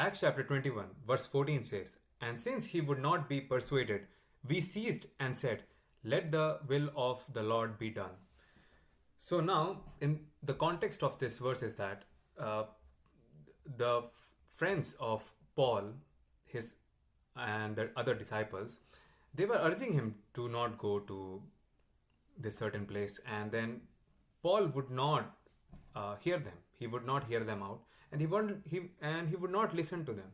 Acts chapter 21, verse 14 says, "And since he would not be persuaded, we ceased and said, 'Let the will of the Lord be done.'" So now, in the context of this verse is that uh, the friends of Paul, his and the other disciples, they were urging him to not go to this certain place, and then Paul would not hear them. He would not hear them out, and he would not listen to them,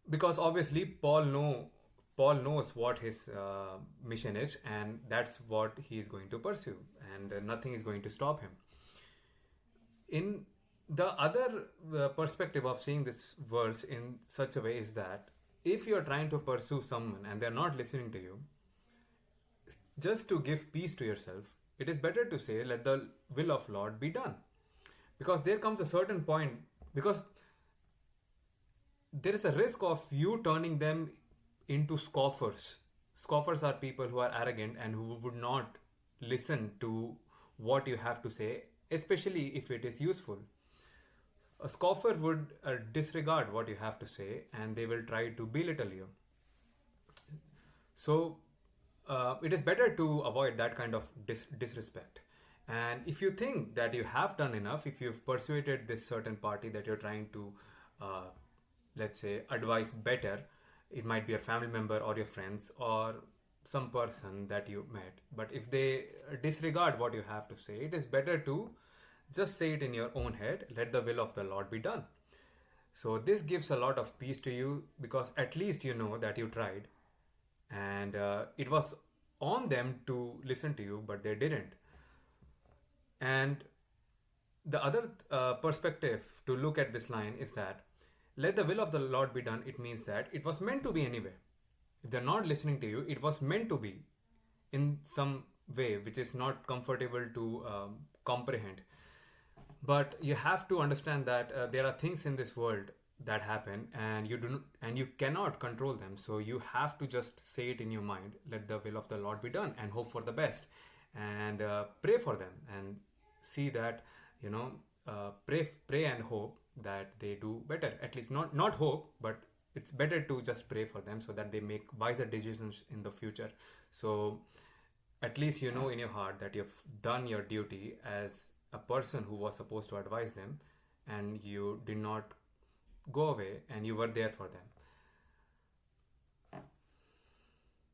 because obviously Paul knows what his mission is, and that's what he is going to pursue, and nothing is going to stop him. In the other perspective of seeing this verse in such a way is that if you are trying to pursue someone and they're not listening to you, just to give peace to yourself, it is better to say, "Let the will of Lord be done." Because there comes a certain point, because there is a risk of you turning them into scoffers. Scoffers are people who are arrogant and who would not listen to what you have to say, especially if it is useful. A scoffer would disregard what you have to say, and they will try to belittle you. So it is better to avoid that kind of disrespect. And if you think that you have done enough, if you've persuaded this certain party that you're trying to, uh, let's say, advise better, it might be a family member or your friends or some person that you met. But if they disregard what you have to say, it is better to just say it in your own head, "Let the will of the Lord be done." So this gives a lot of peace to you, because at least you know that you tried, and it was on them to listen to you, but they didn't. And the other perspective to look at this line is that, "Let the will of the Lord be done," it means that it was meant to be anyway. If they're not listening to you, it was meant to be in some way which is not comfortable to comprehend. But you have to understand that there are things in this world that happen, and you cannot control them. So you have to just say it in your mind, "Let the will of the Lord be done," and hope for the best, and pray for them, and see that, pray and hope that they do better. At least not hope, but it's better to just pray for them so that they make wiser decisions in the future. So at least you know in your heart that you've done your duty as a person who was supposed to advise them, and you did not go away, and you were there for them.